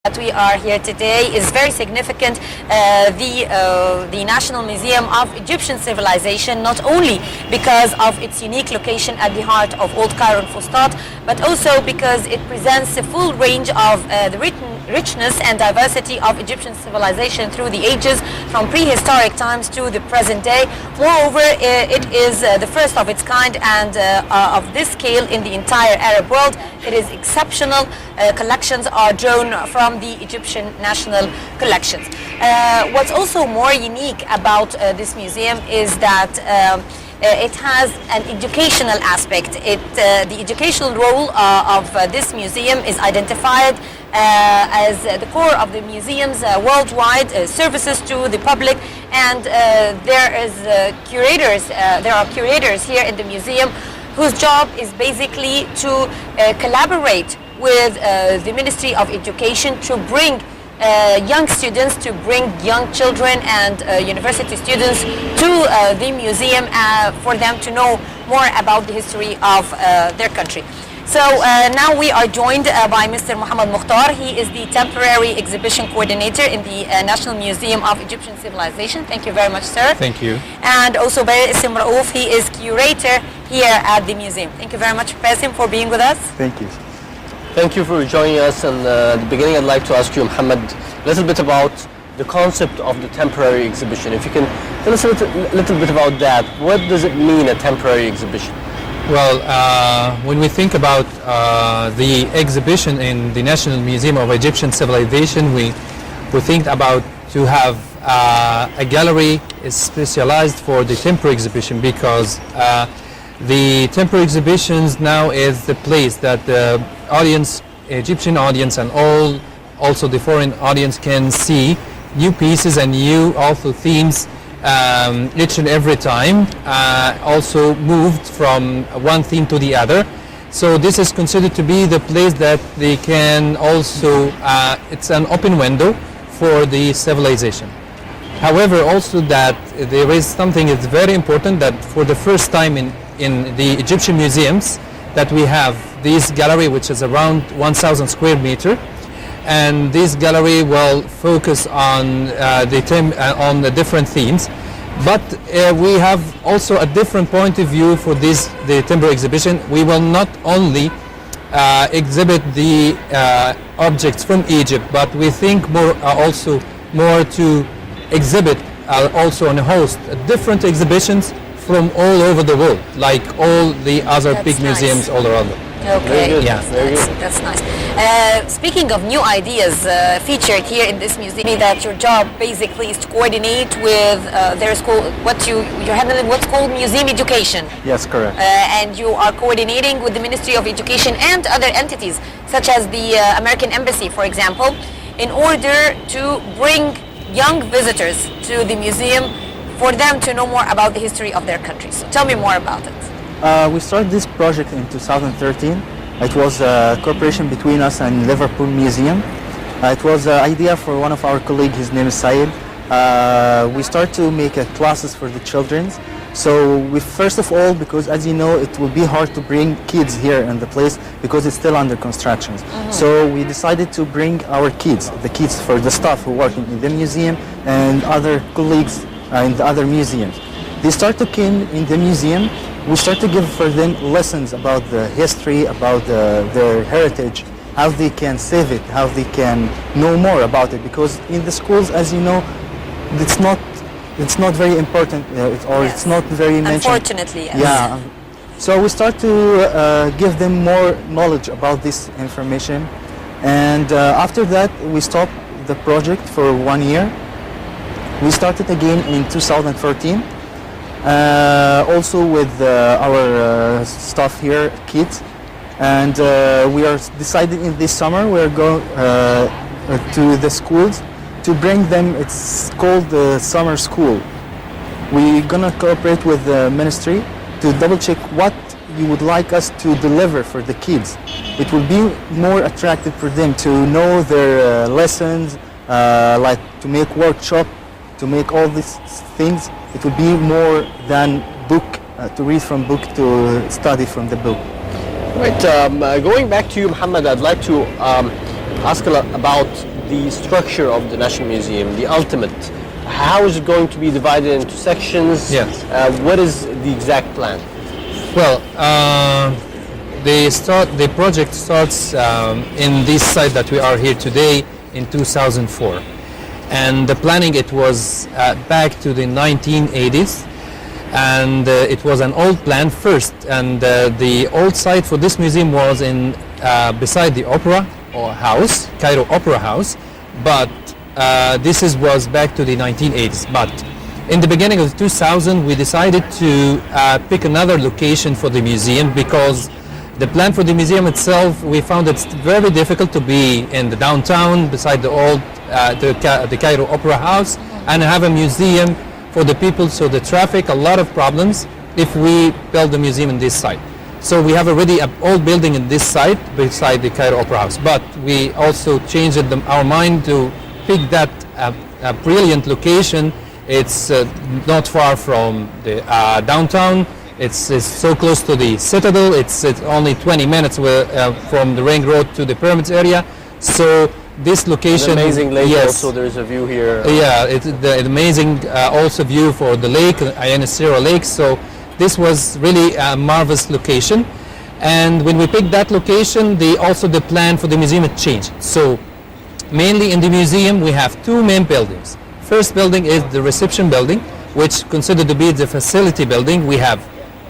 that we are here today is very significant. The National Museum of Egyptian Civilization, not only because of its unique location at the heart of Old Cairo and Fustat, but also because it presents a full range of the richness and diversity of Egyptian civilization through the ages, from prehistoric times to the present day. Moreover, it is the first of its kind and of this scale in the entire Arab world. It is exceptional. Collections are drawn from the Egyptian national collections. What's also more unique about this museum is that it has an educational aspect. The educational role of this museum is identified as the core of the museum's worldwide services to the public, and there are curators here in the museum whose job is basically to collaborate with the Ministry of Education to bring young students, to bring young children and university students to the museum for them to know more about the history of their country. So now we are joined by Mr. Mohamed Mokhtar. He is the temporary exhibition coordinator in the National Museum of Egyptian Civilization. Thank you very much, sir. Thank you. And also Bassem Raouf, he is curator here at the museum. Thank you very much, Bassem, for being with us. Thank you. Thank you for joining us. And at the beginning, I'd like to ask you, Mohamed, a little bit about the concept of the temporary exhibition. If you can tell us a little bit about that. What does it mean, a temporary exhibition? Well, when we think about the exhibition in the National Museum of Egyptian Civilization, we think about to have a gallery is specialized for the temporary exhibition, because the temporary exhibitions now is the place that the audience, Egyptian audience, and also the foreign audience can see new pieces and new also themes each and every time, also moved from one theme to the other. So this is considered to be the place that they can also, it's an open window for the civilization. However, also that there is something that's very important, that for the first time in the Egyptian museums, that we have this gallery which is around 1,000 square meter. And this gallery will focus on the different themes, but we have also a different point of view for the temporary exhibition. We will not only exhibit the objects from Egypt, but we think also more to exhibit also and host different exhibitions from all over the world, like all the other big museums all around. Okay, Yeah. that's nice. Speaking of new ideas featured here in this museum, that your job basically is to coordinate with you're handling what's called museum education. Yes, correct. And you are coordinating with the Ministry of Education and other entities, such as the American Embassy, for example, in order to bring young visitors to the museum for them to know more about the history of their country. So tell me more about it. We started this project in 2013. It was a cooperation between us and Liverpool Museum. It was an idea for one of our colleagues, his name is Syed. We started to make classes for the children. So first of all, because as you know, it will be hard to bring kids here in the place because it's still under construction. So we decided to bring our kids, the kids for the staff who work in the museum and other colleagues in the other museums. They start to come in the museum. We start to give for them lessons about the history, about their heritage, how they can save it, how they can know more about it. Because in the schools, as you know, it's not very important, it's not very mentioned. Unfortunately, yes. Yeah. So we start to give them more knowledge about this information, and after that we stopped the project for 1 year. We started again in 2014. Also with our staff here, kids, and we are deciding in this summer we are going to the schools to bring them. It's called the summer school. We're gonna cooperate with the ministry to double check what you would like us to deliver for the kids. It will be more attractive for them to know their lessons, like to make workshop, to make all these things. It will be more than book, to read from book, to study from the book. Right, going back to you, Mohamed, I'd like to ask about the structure of the National Museum, the ultimate. How is it going to be divided into sections? Yes. What is the exact plan? Well, the project starts in this site that we are here today in 2004. And the planning, it was back to the 1980s. And it was an old plan first. And the old site for this museum was in beside the Opera House, Cairo Opera House. But this was back to the 1980s. But in the beginning of 2000, we decided to pick another location for the museum because the plan for the museum itself, we found it very difficult to be in the downtown beside the old the Cairo Opera House and have a museum for the people. So the traffic, a lot of problems if we build the museum in this site. So we have already an old building in this site beside the Cairo Opera House. But we also changed our mind to pick that a brilliant location. It's not far from the downtown. It's so close to the Citadel. It's only 20 minutes from the ring road to the Pyramids area. So this location, an amazing lake. Yes. Also, there's a view here. Yeah, it's the amazing also view for the lake, Ayan Sira Lake. So this was really a marvelous location. And when we picked that location, the plan for the museum had changed. So mainly in the museum, we have two main buildings. First building is the reception building, which considered to be the facility building. We have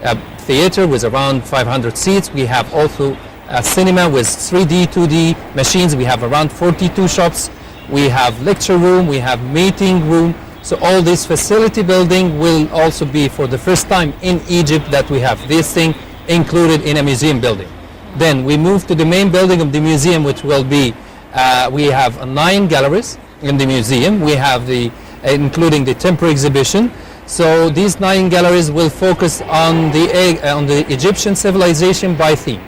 a theater with around 500 seats. We have also a cinema with 3D, 2D machines. We have around 42 shops. We have lecture room. We have meeting room. So all this facility building will also be for the first time in Egypt that we have this thing included in a museum building. Then we move to the main building of the museum, which will be, we have 9 galleries in the museum. We have including the temporary exhibition. So these 9 galleries will focus on the Egyptian civilization by theme.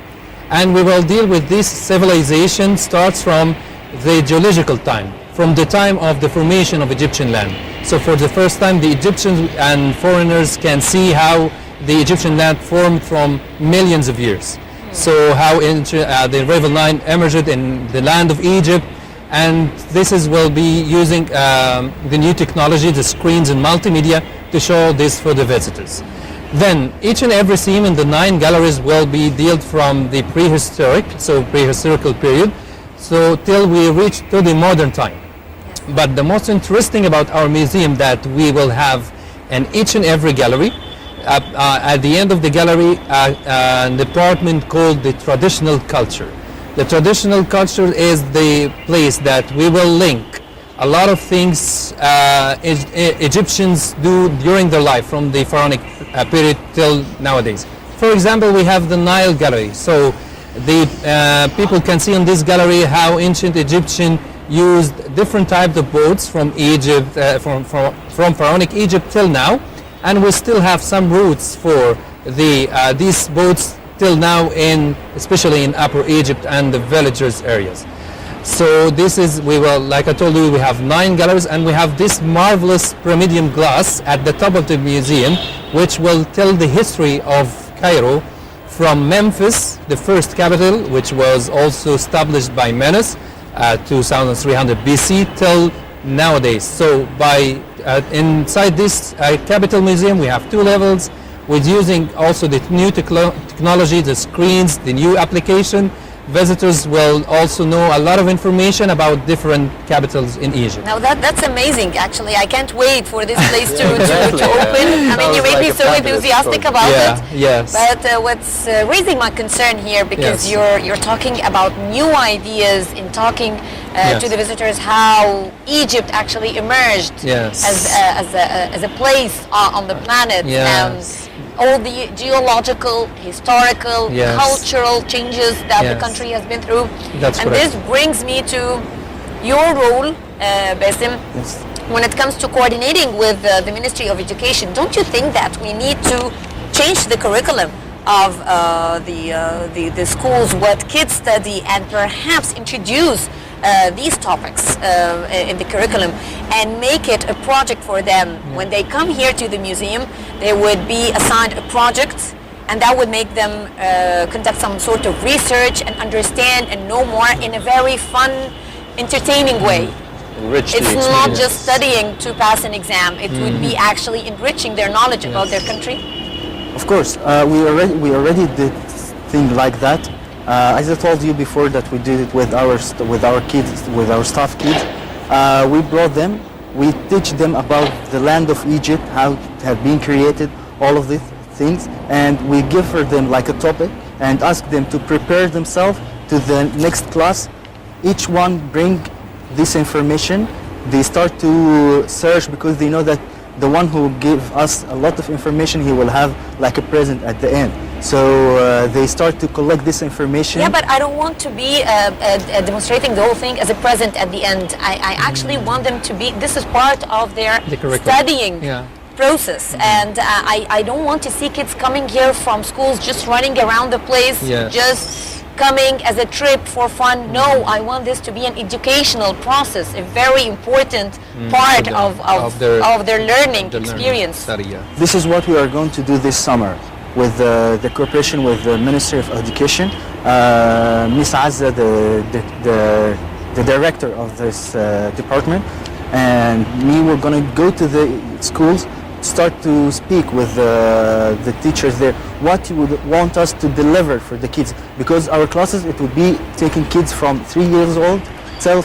And we will deal with this civilization starts from the geological time, from the time of the formation of Egyptian land. So for the first time, the Egyptians and foreigners can see how the Egyptian land formed from millions of years. So how the River Nile emerged in the land of Egypt. And will be using the new technology, the screens and multimedia to show this for the visitors. Then each and every theme in the 9 galleries will be dealt from the prehistorical period, so till we reach to the modern time. But the most interesting about our museum that we will have in each and every gallery, at the end of the gallery, a department called the traditional culture. The traditional culture is the place that we will link a lot of things Egyptians do during their life from the pharaonic period till nowadays. For example, we have the Nile gallery. So the people can see in this gallery how ancient Egyptian used different types of boats from Egypt, from pharaonic Egypt till now, and we still have some routes for these boats till now, especially in Upper Egypt and the villagers areas. So like I told you, we have 9 galleries, and we have this marvelous pyramidion glass at the top of the museum, which will tell the history of Cairo from Memphis, the first capital, which was also established by Menes, 2300 BC, till nowadays. So inside this capital museum, we have 2 levels, with using also the new technology, the screens, the new application. Visitors will also know a lot of information about different capitals in Egypt. Now that's amazing, actually. I can't wait for this place to Exactly. open. I mean, you made me so enthusiastic about it. Yes. But what's raising my concern here, because Yes. you're talking about new ideas in talking Yes. to the visitors how Egypt actually emerged Yes. as a place on the planet. Yes. All the geological, historical, Yes. cultural changes that the Yes. country has been through. That's and correct. this brings me to your role, Bassem, when it comes to coordinating with the Ministry of Education. Don't you think that we need to change the curriculum of the schools, what kids study, and perhaps introduce these topics in the curriculum and make it a project for them? When they come here to the museum, they would be assigned a project, and that would make them conduct some sort of research and understand and know more in a very fun, entertaining way. Enrich the It's not experience. just studying to pass an exam. It would be actually enriching their knowledge about their country. Of course, we already did thing like that. As I told you before, that we did it with our kids, with our staff kids. We brought them. We teach them about the land of Egypt, how it had been created, all of these things, and we give for them like a topic and ask them to prepare themselves to the next class. Each one bring this information. They start to search because they know that the one who give us a lot of information, he will have like a present at the end. So they start to collect this information. Yeah, but I don't want to be demonstrating the whole thing as a present at the end. I actually want them to be, this is part of their The curriculum. studying Yeah. process. And I don't want to see kids coming here from schools just running around the place, Yes. just coming as a trip for fun. No, I want this to be an educational process, a very important part of their learning The learning experience. study, yeah. This is what we are going to do this summer with the cooperation with the Ministry of Education. Miss Azza, the director of this department, and me, we're going to go to the schools, start to speak with the teachers there, what you would want us to deliver for the kids. Because our classes, it would be taking kids from 3 years old till